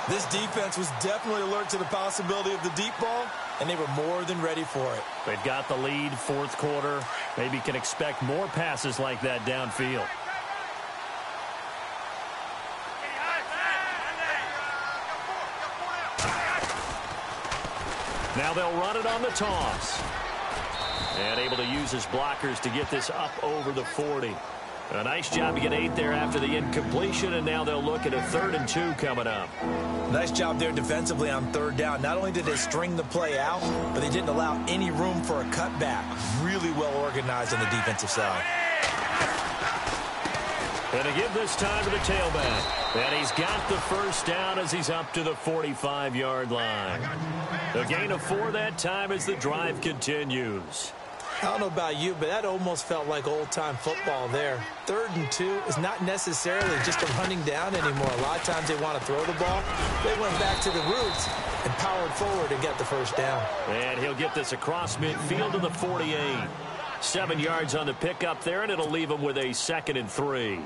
This defense was definitely alert to the possibility of the deep ball, and they were more than ready for it. They've got the lead, 4th quarter. Maybe can expect more passes like that downfield. Now they'll run it on the toss. And able to use his blockers to get this up over the 40. A nice job to get 8 there after the incompletion, and now they'll look at a 3rd and 2 coming up. Nice job there defensively on 3rd down. Not only did they string the play out, but they didn't allow any room for a cutback. Really well organized on the defensive side. And to give this time to the tailback. And he's got the first down as he's up to the 45-yard line. A gain of 4 that time as the drive continues. I don't know about you, but that almost felt like old-time football there. 3rd and 2 is not necessarily just a running down anymore. A lot of times they want to throw the ball. They went back to the roots and powered forward and get the first down. And he'll get this across midfield to the 48. 7 yards on the pickup there, and it'll leave him with a 2nd and 3.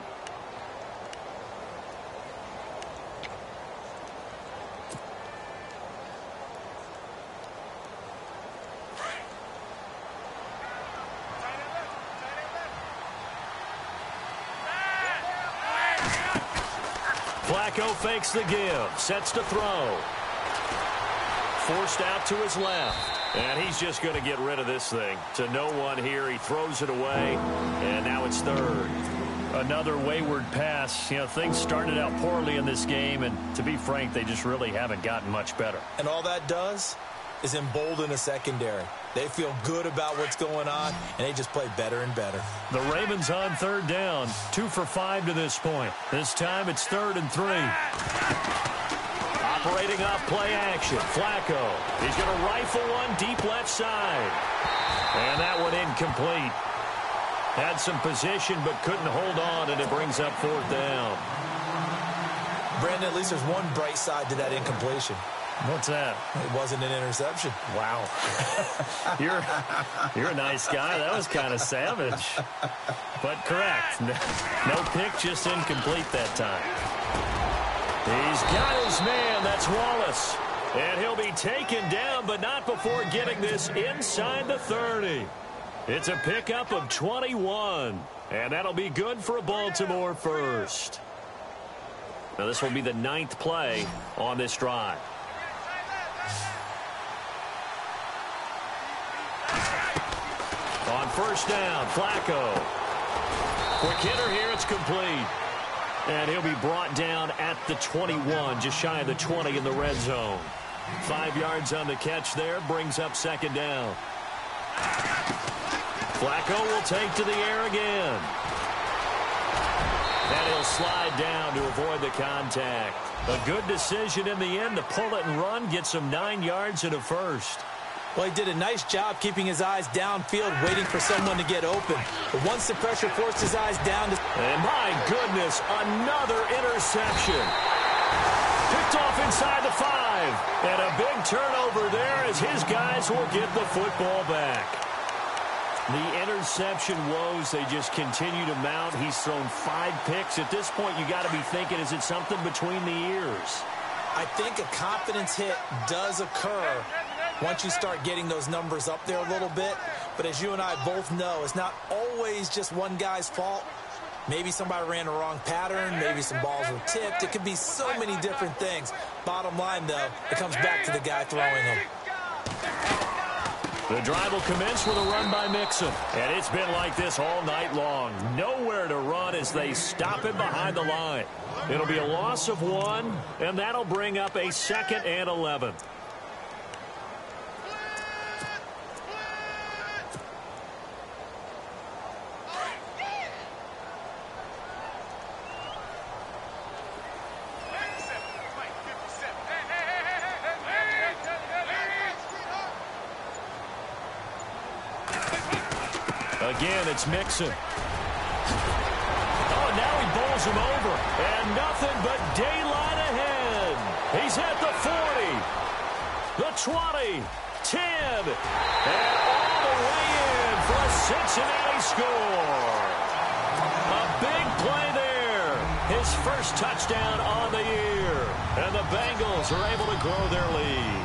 Flacco fakes the give, sets to throw. Forced out to his left. And he's just going to get rid of this thing. To no one here. He throws it away. And now it's 3rd. Another wayward pass. You know, things started out poorly in this game. And to be frank, they just really haven't gotten much better. And all that does is embolden a secondary. They feel good about what's going on, and they just play better and better. The Ravens on 3rd down. 2 for 5 to this point. This time it's 3rd and 3. Operating off play action. Flacco. He's going to rifle one deep left side. And that one incomplete. Had some position but couldn't hold on, and it brings up 4th down. Brandon, at least there's one bright side to that incompletion. What's that? It wasn't an interception. Wow. You're a nice guy. That was kind of savage. But correct. No pick, just incomplete that time. He's got his man. That's Wallace. And he'll be taken down, but not before getting this inside the 30. It's a pickup of 21. And that'll be good for a Baltimore first. Now this will be the 9th play on this drive. On 1st down, Flacco. Quick hitter here, it's complete. And he'll be brought down at the 21, just shy of the 20 in the red zone. 5 yards on the catch there, brings up 2nd down. Flacco will take to the air again. And he'll slide down to avoid the contact. A good decision in the end to pull it and run, get some 9 yards and a first. Well, he did a nice job keeping his eyes downfield, waiting for someone to get open. But once the pressure forced his eyes down to... And my goodness, another interception. Picked off inside the 5. And a big turnover there as his guys will get the football back. The interception woes, they just continue to mount. He's thrown 5 picks. At this point, you got to be thinking, is it something between the ears? I think a confidence hit does occur once you start getting those numbers up there a little bit. But as you and I both know, it's not always just one guy's fault. Maybe somebody ran the wrong pattern. Maybe some balls were tipped. It could be so many different things. Bottom line, though, it comes back to the guy throwing them. The drive will commence with a run by Mixon. And it's been like this all night long. Nowhere to run as they stop him behind the line. It'll be a loss of 1, and that'll bring up a 2nd and 11. Again, it's Mixon. Oh, now he bowls him over. And nothing but daylight ahead. He's at the 40, the 20, 10, and all the way in for a Cincinnati score. A big play there. His first touchdown on the year. And the Bengals are able to grow their lead.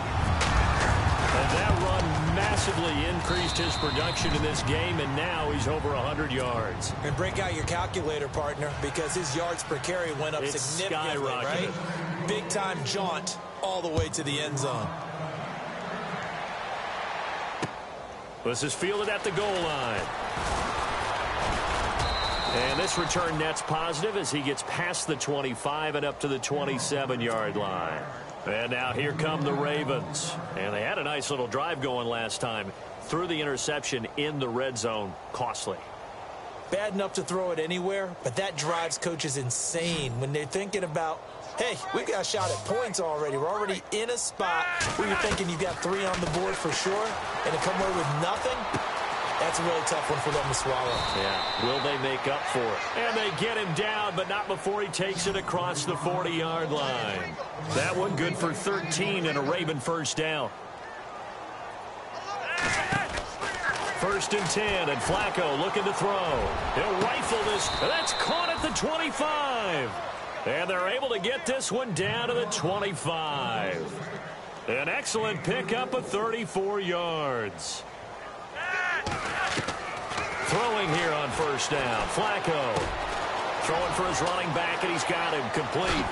And that run massively increased his production in this game, and now he's over 100 yards. And break out your calculator, partner, because his yards per carry went up significantly, right? Big-time jaunt all the way to the end zone. This is fielded at the goal line. And this return net's positive as he gets past the 25 and up to the 27-yard line. And now here come the Ravens. And they had a nice little drive going last time. Threw the interception in the red zone. Costly. Bad enough to throw it anywhere, but that drives coaches insane when they're thinking about, hey, we got a shot at points already. We're already in a spot where you're thinking you've got 3 on the board for sure, and to come away with nothing, That's a really tough one for them to swallow. Yeah, will they make up for it? And they get him down, but not before he takes it across the 40-yard line. That one good for 13 and a Raven first down. 1st and 10, and Flacco looking to throw. He'll rifle this, and that's caught at the 25. And they're able to get this one down to the 25. An excellent pickup of 34 yards. Throwing here on 1st down. Flacco throwing for his running back, and he's got him complete.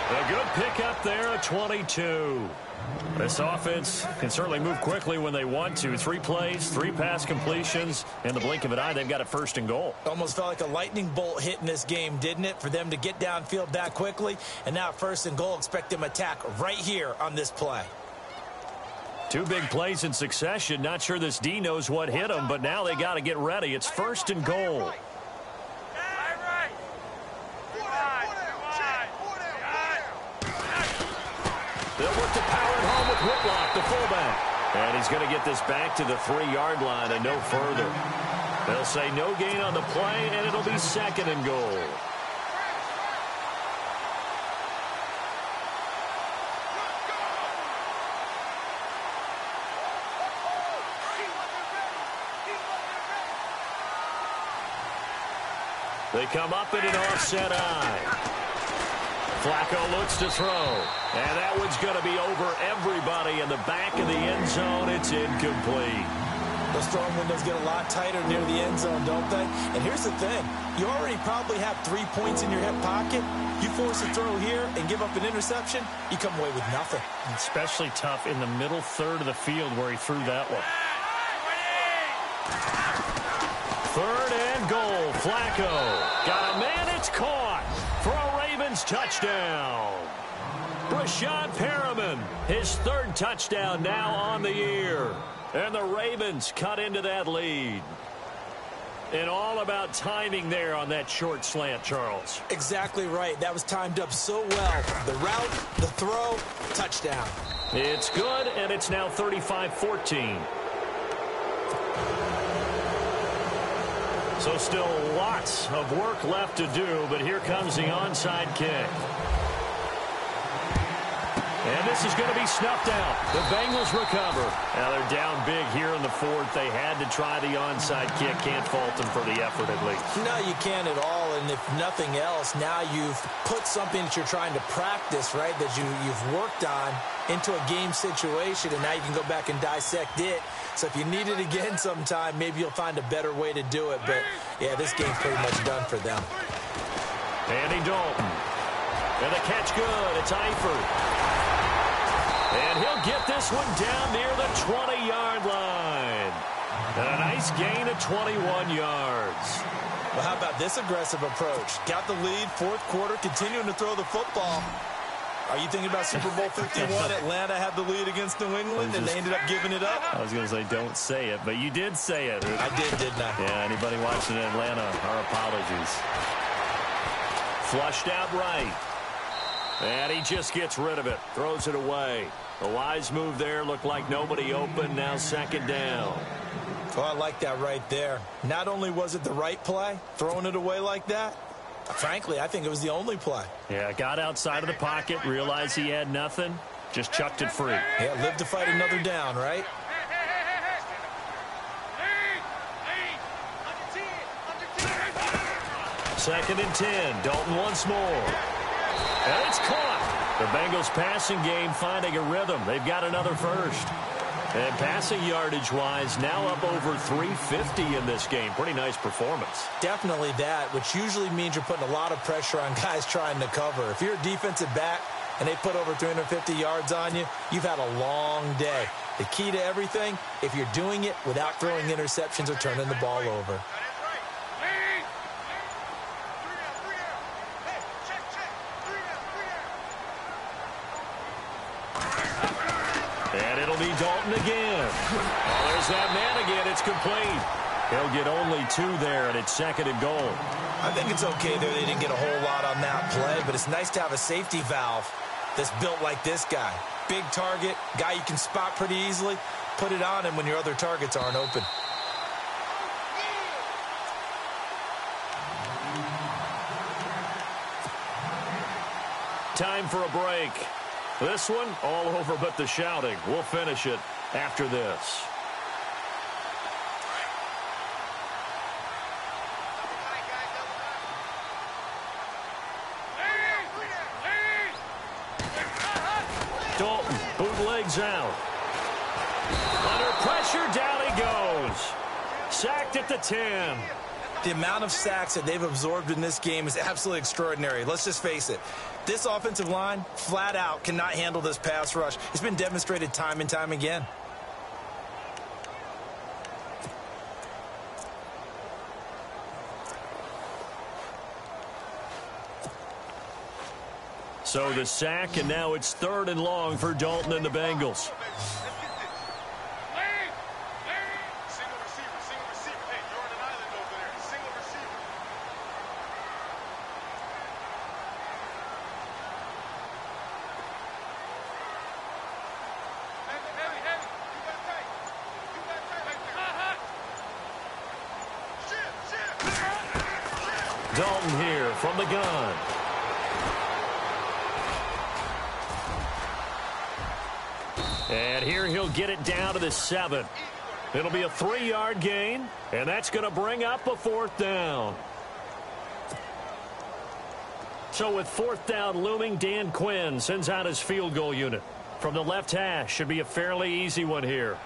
A good pickup there at 22. This offense can certainly move quickly when they want to. 3 plays, 3 pass completions. In the blink of an eye, they've got a 1st and goal. Almost felt like a lightning bolt hit in this game, didn't it? For them to get downfield that quickly. And now 1st and goal, expect them to attack right here on this play. 2 big plays in succession. Not sure this D knows what hit them, but now they got to get ready. It's 1st and goal. They'll work to power it home with Whitlock, the fullback. And he's going to get this back to the 3-yard line and no further. They'll say no gain on the play, and it'll be 2nd and goal. They come up in an offset eye. Flacco looks to throw, and that one's going to be over everybody in the back of the end zone. It's incomplete. Those throwing windows get a lot tighter near the end zone, don't they? And here's the thing. You already probably have 3 points in your hip pocket. You force a throw here and give up an interception, you come away with nothing. Especially tough in the middle third of the field where he threw that one. 3rd and goal. Flacco got a man. It's caught for a Ravens touchdown. Brashad Perriman, his 3rd touchdown now on the year. And the Ravens cut into that lead. And all about timing there on that short slant, Charles. Exactly right. That was timed up so well. The route, the throw, touchdown. It's good, and it's now 35-14. So still lots of work left to do, but here comes the onside kick. And this is going to be snuffed out. The Bengals recover. Now they're down big here in the 4th. They had to try the onside kick. Can't fault them for the effort at least. No, you can't at all. And if nothing else, now you've put something that you're trying to practice, right, that you've worked on into a game situation, and now you can go back and dissect it. So if you need it again sometime, maybe you'll find a better way to do it. But, yeah, this game's pretty much done for them. Andy Dalton. And the catch good. It's Eifert. And he'll get this one down near the 20-yard line. And a nice gain of 21 yards. Well, how about this aggressive approach? Got the lead, 4th quarter, continuing to throw the football. Are you thinking about Super Bowl 51? Atlanta had the lead against New England, and they ended up giving it up? I was going to say, don't say it, but you did say it. I did, didn't I? Yeah, anybody watching in Atlanta, our apologies. Flushed out right. And he just gets rid of it. Throws it away. A wise move there. Looked like nobody open. Now 2nd down. Oh, I like that right there. Not only was it the right play, throwing it away like that, frankly, I think it was the only play. Yeah, got outside of the pocket, realized he had nothing, just chucked it free. Yeah, live to fight another down, right? Second and 10. Dalton once more. And it's caught. The Bengals passing game finding a rhythm. They've got another first. And passing yardage-wise, now up over 350 in this game. Pretty nice performance. Definitely that, which usually means you're putting a lot of pressure on guys trying to cover. If you're a defensive back and they put over 350 yards on you, you've had a long day. The key to everything, if you're doing it without throwing interceptions or turning the ball over. And it'll be Dalton again. Oh, there's that man again. It's complete. He'll get only 2 there, and it's 2nd and goal. I think it's okay there. They didn't get a whole lot on that play, but it's nice to have a safety valve that's built like this guy. Big target, guy you can spot pretty easily. put it on him when your other targets aren't open. Time for a break. This one, all over but the shouting. We'll finish it after this. Dalton bootlegs out. Under pressure, down he goes. Sacked at the 10. The amount of sacks that they've absorbed in this game is absolutely extraordinary. Let's just face it. This offensive line, flat out, cannot handle this pass rush. It's been demonstrated time and time again. So the sack, and now it's 3rd and long for Dalton and the Bengals. Dalton here from the gun. And here he'll get it down to the 7. It'll be a 3-yard gain, and that's going to bring up a 4th down. So with 4th down looming, Dan Quinn sends out his field goal unit. From the left hash, should be a fairly easy one here.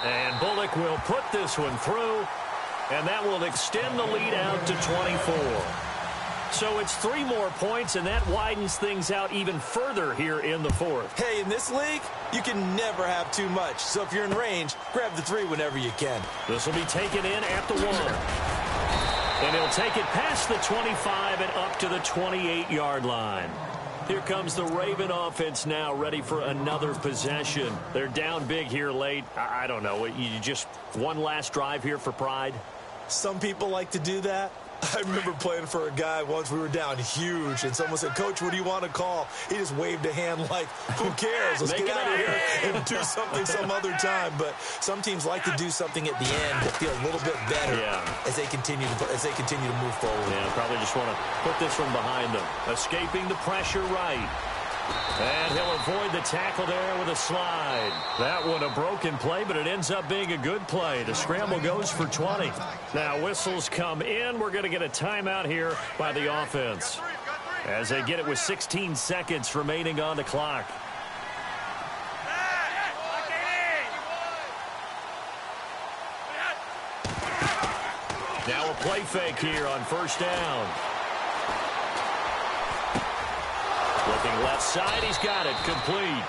And Bullock will put this one through, and that will extend the lead out to 24. So it's 3 more points, and that widens things out even further here in the 4th. Hey, in this league, you can never have too much. So if you're in range, grab the 3 whenever you can. This will be taken in at the 1. And he'll take it past the 25 and up to the 28-yard line. Here comes the Raven offense now, ready for another possession. They're down big here late. I don't know. You just one last drive here for pride? Some people like to do that. I remember playing for a guy once. We were down huge, and someone said, "Coach, what do you want to call?" He just waved a hand like, who cares? Let's get out of here and do something some other time. But some teams like to do something at the end to feel a little bit better as they continue to move forward. Yeah, probably just want to put this one behind them. Escaping the pressure right. And he'll avoid the tackle there with a slide. That one a broken play, but it ends up being a good play. The scramble goes for 20. Now whistles come in. We're going to get a timeout here by the offense, as they get it with 16 seconds remaining on the clock. Now a play fake here on 1st down. Looking left side, he's got it complete.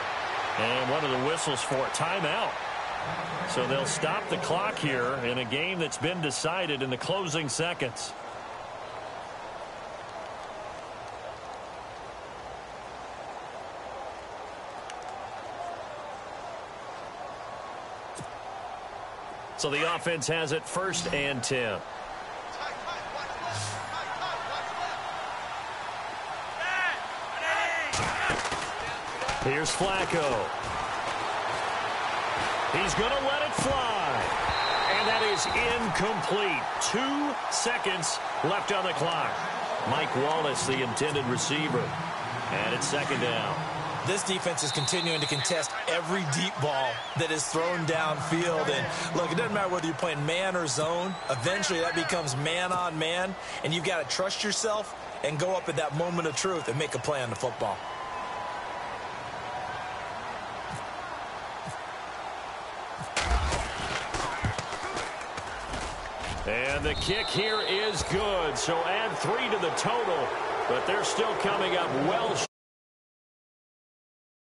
And one of the whistles for a timeout. So they'll stop the clock here in a game that's been decided in the closing seconds. So the offense has it 1st and 10. Here's Flacco. He's going to let it fly. And that is incomplete. 2 seconds left on the clock. Mike Wallace, the intended receiver. And it's 2nd down. This defense is continuing to contest every deep ball that is thrown downfield. And look, it doesn't matter whether you're playing man or zone. Eventually that becomes man on man. And you've got to trust yourself and go up at that moment of truth and make a play on the football. And the kick here is good. So add 3 to the total. But they're still coming up well